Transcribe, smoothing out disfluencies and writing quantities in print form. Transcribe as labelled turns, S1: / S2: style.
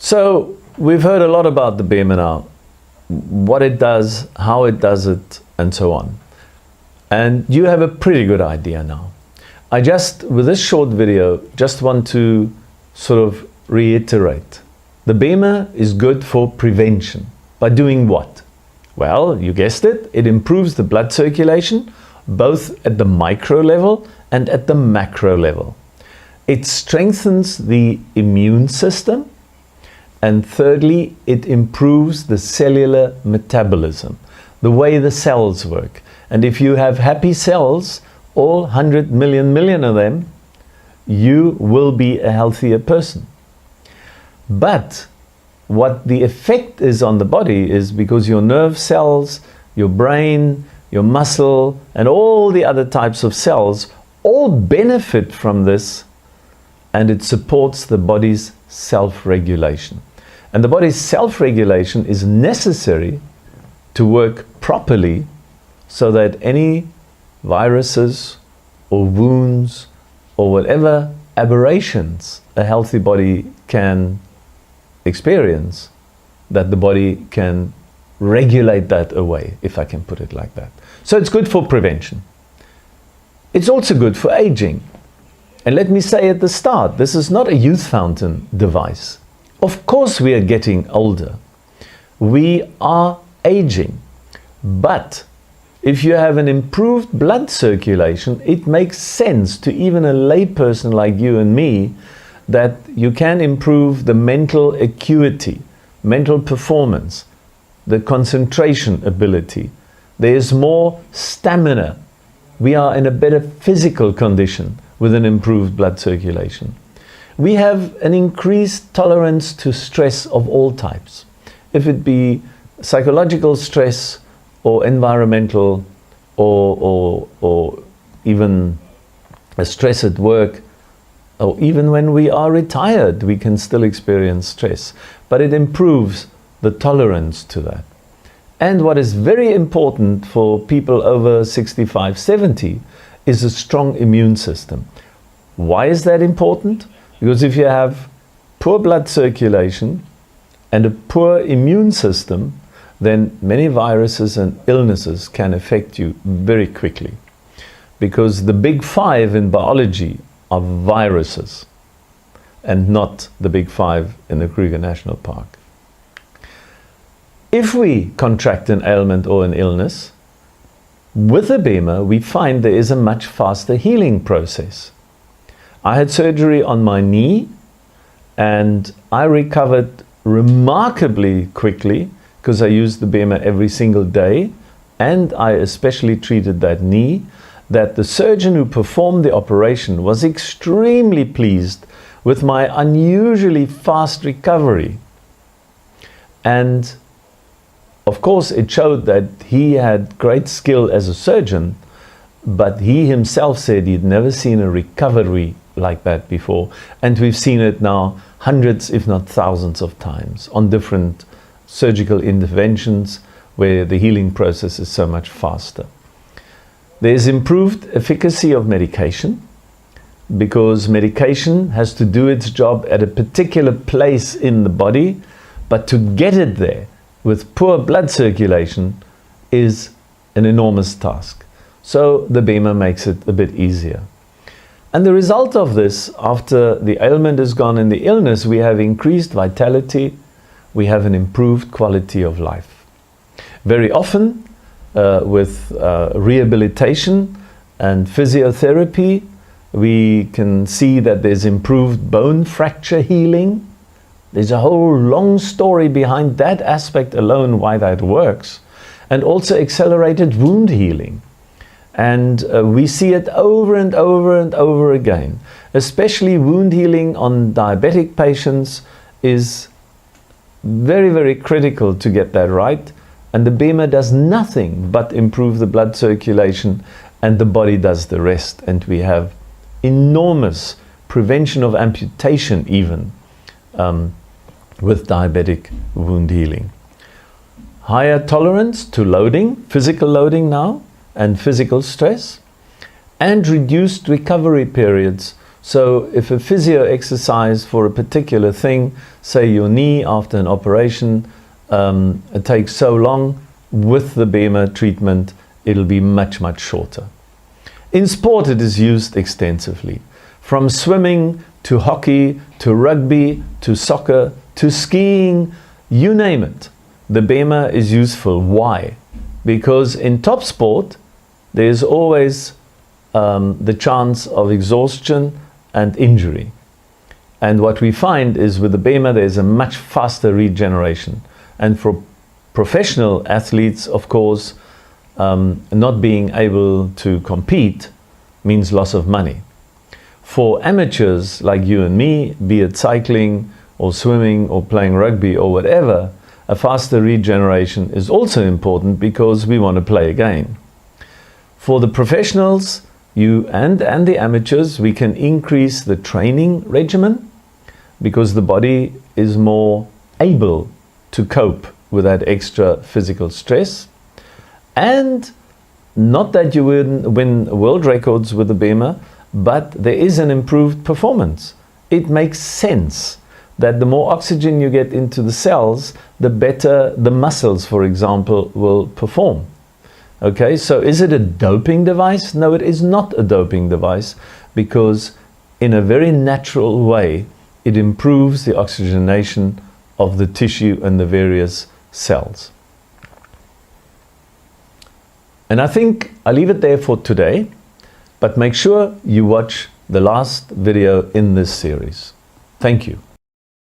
S1: So we've heard a lot about the BEMER now, what it does, how it does it, and so on. And you have a pretty good idea now. I just, with this short video, just want to sort of reiterate. The BEMER is good for prevention. By doing what? Well, you guessed it, it improves the blood circulation, both at the micro level and at the macro level. It strengthens the immune system. And thirdly, it improves the cellular metabolism, the way the cells work. And if you have happy cells, all 100 million of them, you will be a healthier person. But what the effect is on the body is because your nerve cells, your brain, your muscle, and all the other types of cells all benefit from this, and it supports the body's self-regulation. And the body's self-regulation is necessary to work properly so that any viruses or wounds or whatever aberrations a healthy body can experience, that the body can regulate that away, if I can put it like that. So it's good for prevention. It's also good for aging. And let me say at the start, this is not a youth fountain device. Of course we are getting older. We are aging. But if you have an improved blood circulation, it makes sense to even a layperson like you and me that you can improve the mental acuity, mental performance, the concentration ability. There is more stamina. We are in a better physical condition with an improved blood circulation. We have an increased tolerance to stress of all types. If it be psychological stress or environmental or even a stress at work, or even when we are retired, we can still experience stress. But it improves the tolerance to that. And what is very important for people over 65, 70 is a strong immune system. Why is that important? Because if you have poor blood circulation and a poor immune system, then many viruses and illnesses can affect you very quickly. Because the big five in biology are viruses and not the big five in the Kruger National Park. If we contract an ailment or an illness, with the BEMER we find there is a much faster healing process. I had surgery on my knee and I recovered remarkably quickly because I used the BEMER every single day, and I especially treated that knee, that the surgeon who performed the operation was extremely pleased with my unusually fast recovery. And of course it showed that he had great skill as a surgeon, but he himself said he'd never seen a recovery like that before. And we've seen it now hundreds, if not thousands of times on different surgical interventions where the healing process is so much faster. There's improved efficacy of medication because medication has to do its job at a particular place in the body, but to get it there with poor blood circulation is an enormous task. So the BEMER makes it a bit easier. And the result of this, after the ailment is gone and the illness, we have increased vitality, we have an improved quality of life. Very often with rehabilitation and physiotherapy, we can see that there's improved bone fracture healing. There's a whole long story behind that aspect alone why that works, and also accelerated wound healing. And we see it over and over and over again. Especially wound healing on diabetic patients is very, very critical to get that right. And the BEMER does nothing but improve the blood circulation, and the body does the rest. And we have enormous prevention of amputation even with diabetic wound healing. Higher tolerance to loading, physical loading now, and physical stress, and reduced recovery periods So if a physio exercise for a particular thing, say your knee after an operation, it takes so long, with the BEMER treatment, it'll be much, much shorter. In sport, it is used extensively. From swimming to hockey, to rugby, to soccer, to skiing, you name it. The BEMER is useful. Why? Because in top sport, there's always the chance of exhaustion and injury. And what we find is with the BEMER, there's a much faster regeneration. And for professional athletes, of course, not being able to compete means loss of money. For amateurs like you and me, be it cycling or swimming or playing rugby or whatever, a faster regeneration is also important because we want to play again. For the professionals, you and the amateurs, we can increase the training regimen because the body is more able to cope with that extra physical stress. And not that you win world records with the BEMER, but there is an improved performance. It makes sense that the more oxygen you get into the cells, the better the muscles, for example, will perform. Okay, so is it a doping device? No, it is not a doping device, because in a very natural way, it improves the oxygenation of the tissue and the various cells. And I think I'll leave it there for today, but make sure you watch the last video in this series. Thank you.